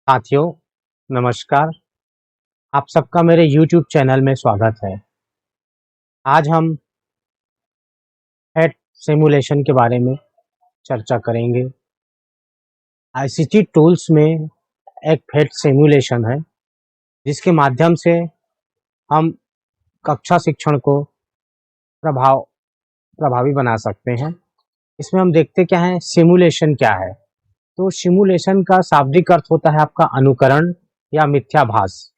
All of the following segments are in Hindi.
साथियों, नमस्कार। आप सबका मेरे YouTube चैनल में स्वागत है। आज हम फेट सिमुलेशन के बारे में चर्चा करेंगे। आईसीटी टूल्स में एक फेट सिमुलेशन है, जिसके माध्यम से हम कक्षा शिक्षण को प्रभाव प्रभावी बना सकते हैं। इसमें हम देखते क्या है, सिमुलेशन क्या है। तो सिमुलेशन का शाब्दिक अर्थ होता है आपका अनुकरण या मिथ्याभास।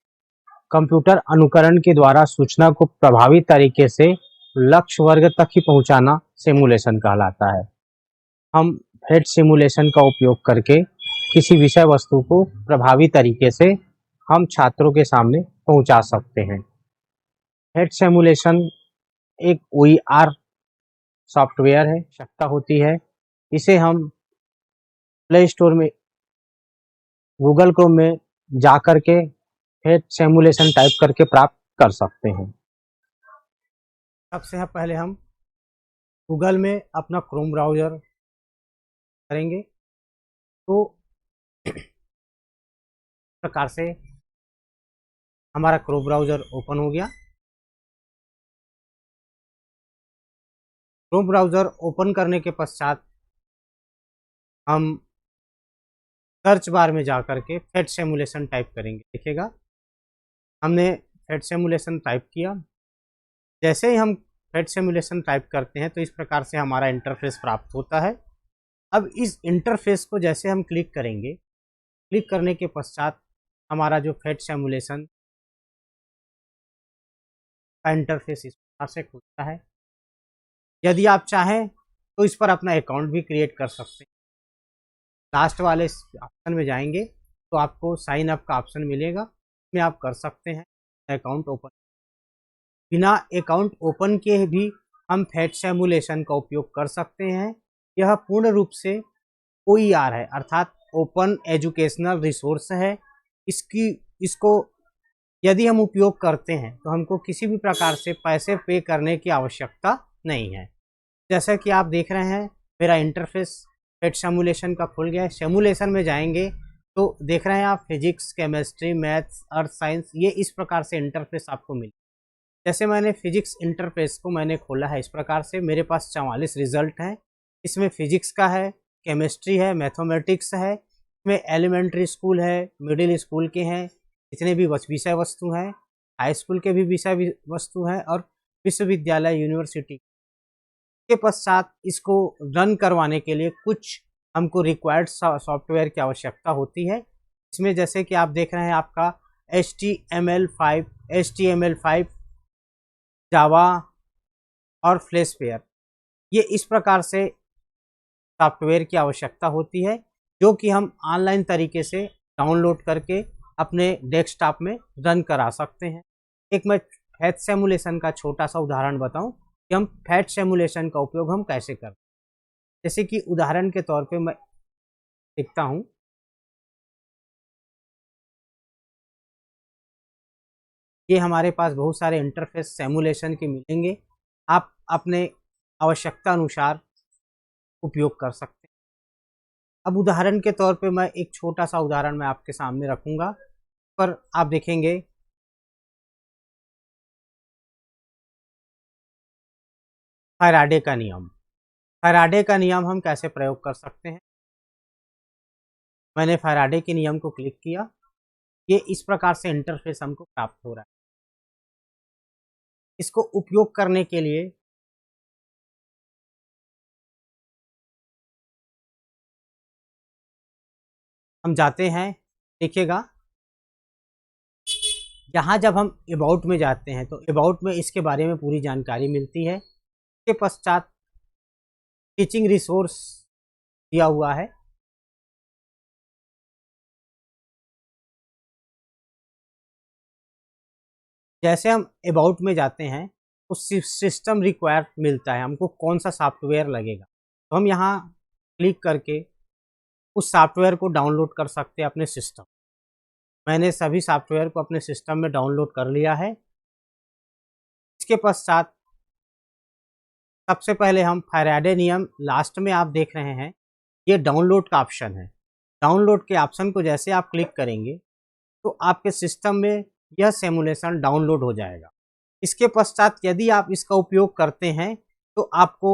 कंप्यूटर अनुकरण के द्वारा सूचना को प्रभावी तरीके से लक्ष्य वर्ग तक ही पहुंचाना सिमुलेशन कहलाता है। हम फेट सिमुलेशन का उपयोग करके किसी विषय वस्तु को प्रभावी तरीके से हम छात्रों के सामने पहुंचा सकते हैं। फेट सिमुलेशन एक OER सॉफ्टवेयर है, आवश्यकता होती है। इसे हम प्ले स्टोर में, गूगल क्रोम में जा करके फेट सिमुलेशन टाइप करके प्राप्त कर सकते हैं। सबसे पहले हम गूगल में अपना क्रोम ब्राउज़र करेंगे। तो इस प्रकार से हमारा क्रोम ब्राउज़र ओपन हो गया। क्रोम ब्राउज़र ओपन करने के पश्चात हम सर्च बार में जा कर के फेट सिमुलेशन टाइप करेंगे। देखिएगा, हमने फेट सिमुलेशन टाइप किया। जैसे ही हम फेट सिमुलेशन टाइप करते हैं तो इस प्रकार से हमारा इंटरफेस प्राप्त होता है। अब इस इंटरफेस को जैसे हम क्लिक करेंगे, क्लिक करने के पश्चात हमारा जो फेट सिमुलेशन का इंटरफेस इस प्रकार से खुलता है। यदि आप चाहें तो इस पर अपना अकाउंट भी क्रिएट कर सकते हैं। लास्ट वाले ऑप्शन में जाएंगे तो आपको साइन अप का ऑप्शन मिलेगा, इसमें आप कर सकते हैं अकाउंट ओपन। बिना अकाउंट ओपन के भी हम फेट सिमुलेशन का उपयोग कर सकते हैं। यह पूर्ण रूप से OER है, अर्थात ओपन एजुकेशनल रिसोर्स है। इसको यदि हम उपयोग करते हैं तो हमको किसी भी प्रकार से पैसे पे करने की आवश्यकता नहीं है। जैसा कि आप देख रहे हैं, मेरा इंटरफेस फेट सिमुलेशन का खुल गया है। सिमुलेशन में जाएंगे तो देख रहे हैं आप, physics, chemistry, maths, earth science, ये इस प्रकार से इंटरफेस आपको मिले। जैसे मैंने फिजिक्स इंटरफेस को मैंने खोला है, इस प्रकार से मेरे पास 44 रिजल्ट हैं। इसमें फिजिक्स का है, केमिस्ट्री है, मैथमेटिक्स है, इसमें एलिमेंट्री स्कूल है, मिडिल स्कूल के हैं, जितने भी विषय वस्तु हैं, हाई स्कूल के भी विषय वस्तु हैं, और विश्वविद्यालय, यूनिवर्सिटी के पश्चात इसको रन करवाने के लिए कुछ हमको रिक्वायर्ड सॉफ्टवेयर की आवश्यकता होती है। इसमें जैसे कि आप देख रहे हैं, आपका HTML5, जावा और फ्लैशफेयर, ये इस प्रकार से सॉफ्टवेयर की आवश्यकता होती है, जो कि हम ऑनलाइन तरीके से डाउनलोड करके अपने डेस्कटॉप में रन करा सकते हैं। एक मैं फेट सिमुलेशन का छोटा सा उदाहरण बताऊं कि हम फेट सिमुलेशन का उपयोग हम कैसे करते हैं। जैसे कि उदाहरण के तौर पे मैं लिखता हूं, ये हमारे पास बहुत सारे इंटरफेस सिमुलेशन के मिलेंगे, आप अपने आवश्यकता अनुसार उपयोग कर सकते हैं। अब उदाहरण के तौर पे मैं एक छोटा सा उदाहरण मैं आपके सामने रखूंगा, पर आप देखेंगे फैराडे का नियम। फैराडे का नियम हम कैसे प्रयोग कर सकते हैं। मैंने फैराडे के नियम को क्लिक किया, ये इस प्रकार से इंटरफेस हमको प्राप्त हो रहा है। इसको उपयोग करने के लिए हम जाते हैं, देखिएगा, यहाँ जब हम अबाउट में जाते हैं तो अबाउट में इसके बारे में पूरी जानकारी मिलती है। इसके पश्चात टीचिंग रिसोर्स दिया हुआ है। जैसे हम अबाउट में जाते हैं तो सिस्टम रिक्वायर मिलता है, हमको कौन सा सॉफ्टवेयर लगेगा, तो हम यहाँ क्लिक करके उस सॉफ्टवेयर को डाउनलोड कर सकते हैं अपने सिस्टम। मैंने सभी सॉफ्टवेयर को अपने सिस्टम में डाउनलोड कर लिया है। इसके पश्चात सबसे पहले हम फैराडे नियम, लास्ट में आप देख रहे हैं ये डाउनलोड का ऑप्शन है, डाउनलोड के ऑप्शन को जैसे आप क्लिक करेंगे तो आपके सिस्टम में यह सिमुलेशन डाउनलोड हो जाएगा। इसके पश्चात यदि आप इसका उपयोग करते हैं तो आपको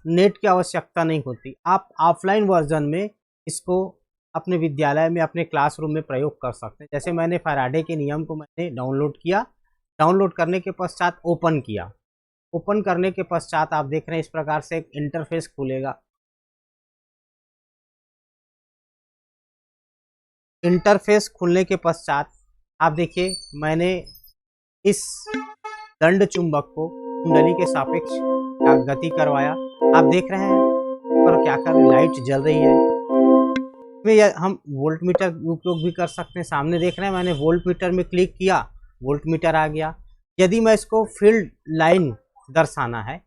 नेट की आवश्यकता नहीं होती। आप ऑफलाइन वर्जन में इसको अपने विद्यालय में, अपने क्लासरूम में प्रयोग कर सकते हैं। जैसे मैंने फैराडे के नियम को मैंने डाउनलोड किया, डाउनलोड करने के पश्चात ओपन किया। ओपन करने के पश्चात आप देख रहे हैं इस प्रकार से एक इंटरफेस खुलेगा। इंटरफेस खुलने के पश्चात आप देखिए मैंने इस दंड चुंबक को कुंडली के सापेक्ष गति करवाया। आप देख रहे हैं पर क्या कर लाइट जल रही है। इसमें हम वोल्ट मीटर उपयोग भी कर सकते हैं। सामने देख रहे हैं मैंने वोल्ट मीटर में क्लिक किया, वोल्ट मीटर आ गया। यदि मैं इसको फील्ड लाइन दर्शाना है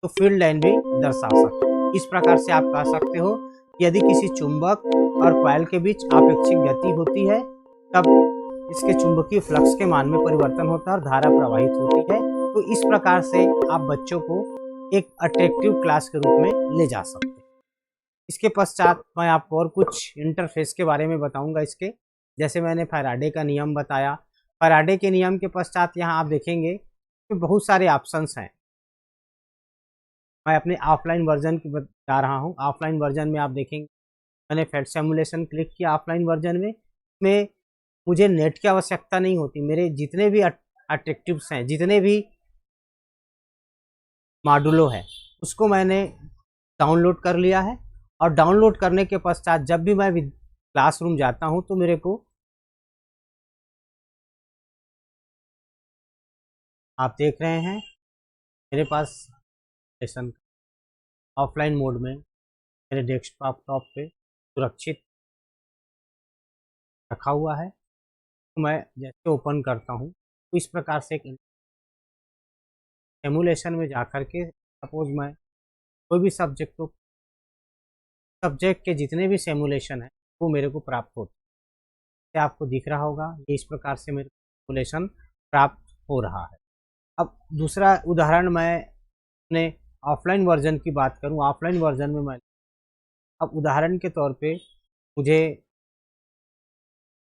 तो फील्ड लाइन भी दर्शा सकते हैं। इस प्रकार से आप कह सकते हो यदि किसी चुंबक और कॉइल के बीच आपेक्षिक गति होती है तब इसके चुंबकीय फ्लक्स के मान में परिवर्तन होता है और धारा प्रवाहित होती है। तो इस प्रकार से आप बच्चों को एक अट्रैक्टिव क्लास के रूप में ले जा सकते हैं। इसके पश्चात मैं आपको और कुछ इंटरफेस के बारे में बताऊंगा इसके। जैसे मैंने फैराडे का नियम बताया, फैराडे के नियम के पश्चात यहाँ आप देखेंगे कि बहुत सारे ऑप्शंस हैं। मैं अपने ऑफलाइन वर्जन की बता रहा हूँ। ऑफलाइन वर्जन में आप देखेंगे मैंने फेट सिमुलेशन क्लिक किया। ऑफलाइन वर्जन में मुझे नेट की आवश्यकता नहीं होती। मेरे जितने भी अट्रैक्टिव्स हैं, जितने भी मॉड्यूलो है, उसको मैंने डाउनलोड कर लिया है। और डाउनलोड करने के पश्चात जब भी मैं क्लासरूम जाता हूं तो मेरे को आप देख रहे हैं मेरे पास सेशन ऑफलाइन मोड में मेरे डेस्कटॉप पे सुरक्षित रखा हुआ है। तो मैं जैसे ओपन करता हूं तो इस प्रकार से एक सिमुलेशन में जाकर के सपोज मैं कोई भी सब्जेक्ट के जितने भी सिमुलेशन है वो मेरे को प्राप्त होते हैं। आपको दिख रहा होगा ये इस प्रकार से मेरे को सिमुलेशन प्राप्त हो रहा है। अब दूसरा उदाहरण मैं अपने ऑफलाइन वर्जन की बात करूं। ऑफलाइन वर्जन में मैं अब उदाहरण के तौर पे मुझे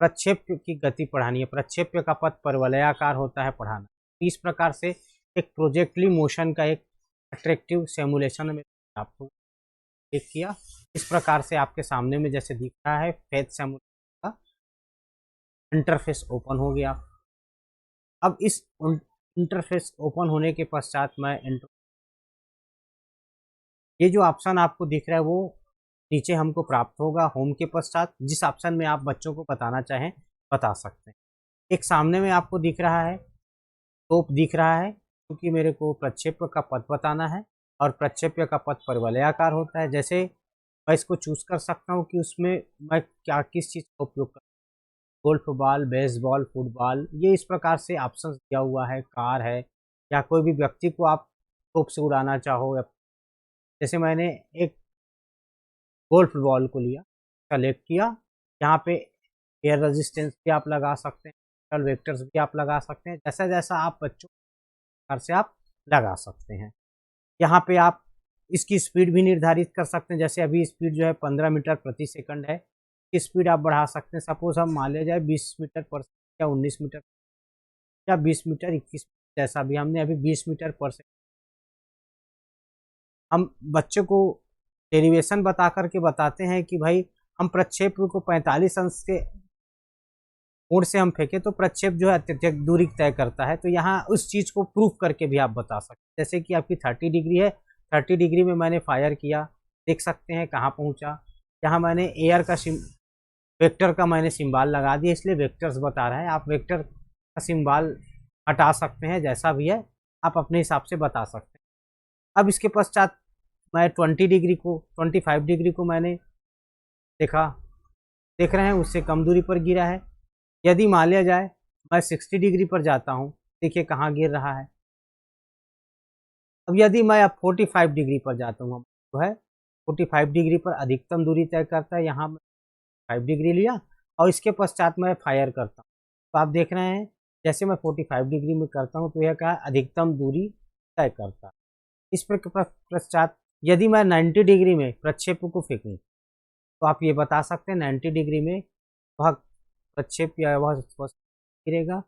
प्रक्षेप्य की गति पढ़ानी है। प्रक्षेप्य का पथ परवलयाकार होता है पढ़ाना। इस प्रकार से एक प्रोजेक्टली मोशन का एक अट्रैक्टिव सिमुलेशन में आपको क्लिक किया। इस प्रकार से आपके सामने में जैसे दिख रहा है फेथ सिमुलेशन का इंटरफेस ओपन हो गया। अब इस इंटरफेस ओपन होने के पश्चात मैं ये जो ऑप्शन आपको दिख रहा है वो नीचे हमको प्राप्त होगा होम के पश्चात। जिस ऑप्शन में आप बच्चों को बताना चाहें बता सकते हैं। एक सामने में आपको दिख रहा है टोप दिख रहा है क्योंकि मेरे को प्रक्षेप्य का पथ बताना है और प्रक्षेप्य का पथ परवलयाकार होता है। जैसे मैं इसको चूज कर सकता हूँ कि उसमें मैं क्या किस चीज़ का उपयोग कर, गोल्फ बॉल, बेसबॉल, फुटबॉल, ये इस प्रकार से ऑप्शन दिया हुआ है। कार है या कोई भी व्यक्ति को आप टोप से उड़ाना चाहो। जैसे मैंने एक गोल्फ बॉल को लिया, सेलेक्ट किया। यहाँ पे एयर रेजिस्टेंस भी आप लगा सकते हैं, वेक्टर्स भी आप लगा सकते हैं। जैसा जैसा आप बच्चों प्रकार से आप लगा सकते हैं। यहाँ पे आप इसकी स्पीड भी निर्धारित कर सकते हैं। जैसे अभी स्पीड जो है 15 मीटर प्रति सेकंड है, इसकी स्पीड आप बढ़ा सकते हैं। सपोज हम मान लिया जाए 20 मीटर पर सेकंड या 19 मीटर या 20 मीटर 21 जैसा भी, हमने अभी 20 मीटर पर सेकंड। हम बच्चों को डेरिवेशन बता करके बताते हैं कि भाई हम प्रक्षेप को 45 अंश के कोण से हम फेंके तो प्रक्षेप जो है अत्यधिक दूरी तय करता है। तो यहाँ उस चीज़ को प्रूफ करके भी आप बता सकते हैं। जैसे कि आपकी 30 डिग्री है, 30 डिग्री में मैंने फायर किया, देख सकते हैं कहाँ पहुँचा। यहाँ मैंने एयर का वेक्टर का मैंने सिंबल लगा दिया, इसलिए वेक्टर्स बता रहा है। आप वेक्टर का सिंबल हटा सकते हैं, जैसा भी है आप अपने हिसाब से बता सकते हैं। अब इसके पश्चात मैं 25 डिग्री को मैंने देखा, देख रहे हैं उससे कम दूरी पर गिरा है। यदि मान लिया जाए मैं 60 डिग्री पर जाता हूँ, देखिए कहाँ गिर रहा है। अब यदि मैं अब 45 डिग्री पर जाता हूँ, तो है 45 डिग्री पर अधिकतम दूरी तय करता है। यहाँ मैं 5 डिग्री लिया और इसके पश्चात मैं फायर करता हूँ, तो आप देख रहे हैं जैसे मैं 45 डिग्री में करता हूँ तो यह क्या है, अधिकतम दूरी तय करता है। इस पश्चात यदि मैं 90 डिग्री में प्रक्षेप को फेंकूँ, तो आप ये बता सकते हैं 90 डिग्री में वह प्रक्षेप या वह गिरेगा।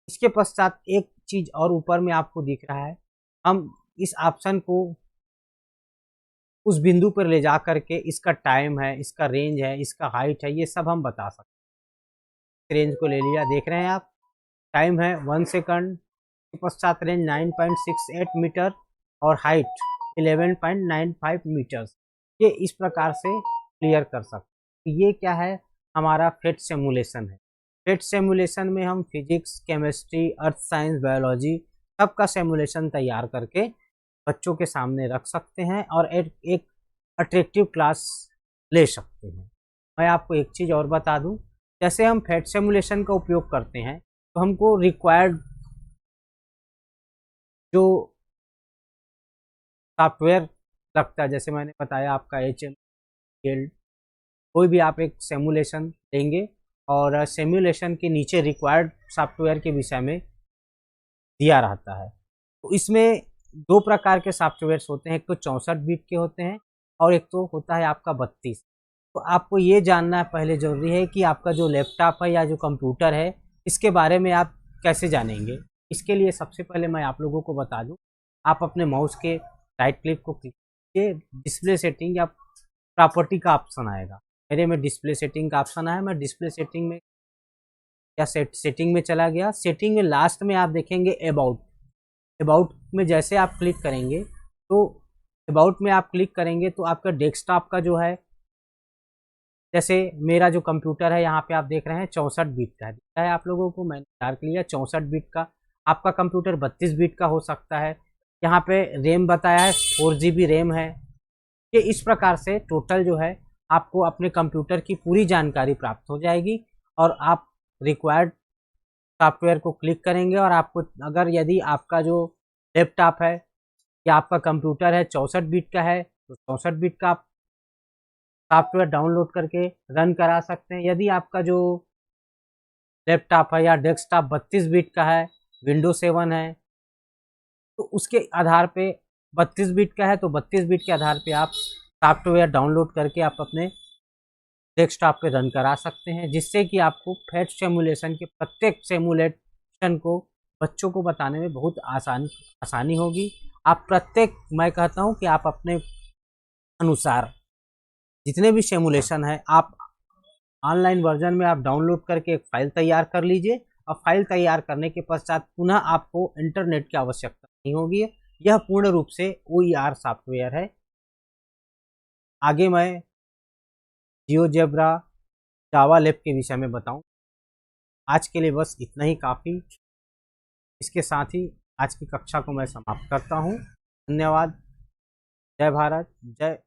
इसके पश्चात एक चीज और ऊपर में आपको दिख रहा है, हम इस ऑप्शन को उस बिंदु पर ले जा करके इसका टाइम है, इसका रेंज है, इसका हाइट है, ये सब हम बता सकते हैं। रेंज को ले लिया, देख रहे हैं आप, टाइम है 1 सेकंड, के पश्चात रेंज 9.68 मीटर और हाइट 11.95 मीटर्स। ये इस प्रकार से क्लियर कर सकते हैं। तो ये क्या है, हमारा फेट सिमुलेशन है। फेट सिमुलेशन में हम physics, chemistry, earth science, biology सबका सिमुलेशन तैयार करके बच्चों के सामने रख सकते हैं और एक अट्रैक्टिव क्लास ले सकते हैं। मैं आपको एक चीज़ और बता दूं, जैसे हम फेट सिमुलेशन का उपयोग करते हैं तो हमको रिक्वायर्ड जो सॉफ्टवेयर लगता है, जैसे मैंने बताया आपका HML, कोई भी आप एक सिमुलेशन देंगे और सिमुलेशन के नीचे रिक्वायर्ड सॉफ्टवेयर के विषय में दिया रहता है। तो इसमें दो प्रकार के सॉफ्टवेयर्स होते हैं, एक तो 64 बिट के होते हैं और एक तो होता है आपका 32। तो आपको ये जानना पहले ज़रूरी है कि आपका जो लैपटॉप है या जो कंप्यूटर है, इसके बारे में आप कैसे जानेंगे। इसके लिए सबसे पहले मैं आप लोगों को बता दूं, आप अपने माउस के राइट क्लिक को क्लिक कीजिए, डिस्प्ले सेटिंग या प्रॉपर्टी का ऑप्शन आएगा। मेरे में डिस्प्ले सेटिंग का ऑप्शन आया, मैं डिस्प्ले सेटिंग में या सेटिंग में चला गया। सेटिंग में लास्ट में आप देखेंगे अबाउट में जैसे आप क्लिक करेंगे तो अबाउट में आप क्लिक करेंगे तो आपका डेस्कटॉप का जो है, जैसे मेरा जो कंप्यूटर है यहाँ पे आप देख रहे हैं 64 बिट का है आप लोगों को, मैंने तैयार किया 64 बिट का। आपका कंप्यूटर 32 बिट का हो सकता है। यहाँ पे रैम बताया है 4 GB रैम है। ये इस प्रकार से टोटल जो है आपको अपने कंप्यूटर की पूरी जानकारी प्राप्त हो जाएगी और आप रिक्वायर्ड सॉफ्टवेयर को क्लिक करेंगे और आपको, अगर यदि आपका जो लैपटॉप है या आपका कंप्यूटर है 64 बिट का है तो 64 बिट का आप सॉफ्टवेयर डाउनलोड करके रन करा सकते हैं। यदि आपका जो लैपटॉप है या डेस्कटॉप 32 बिट का है, विंडो 7 है, तो उसके आधार पे 32 बिट का है तो 32 बिट के आधार पे आप सॉफ्टवेयर डाउनलोड करके आप अपने डेस्कटॉप पे रन करा सकते हैं, जिससे कि आपको फेट सिमुलेशन के प्रत्येक सिमुलेशन को बच्चों को बताने में बहुत आसानी होगी। आप प्रत्येक, मैं कहता हूं कि आप अपने अनुसार जितने भी सिमुलेशन है आप ऑनलाइन वर्जन में आप डाउनलोड करके एक फाइल तैयार कर लीजिए और फाइल तैयार करने के पश्चात पुनः आपको इंटरनेट की आवश्यकता नहीं होगी। यह पूर्ण रूप से OER सॉफ्टवेयर है। आगे मैं जियोजेब्रा, जावा लैब के विषय में बताऊं। आज के लिए बस इतना ही काफ़ी। इसके साथ ही आज की कक्षा को मैं समाप्त करता हूं। धन्यवाद। जय भारत, जय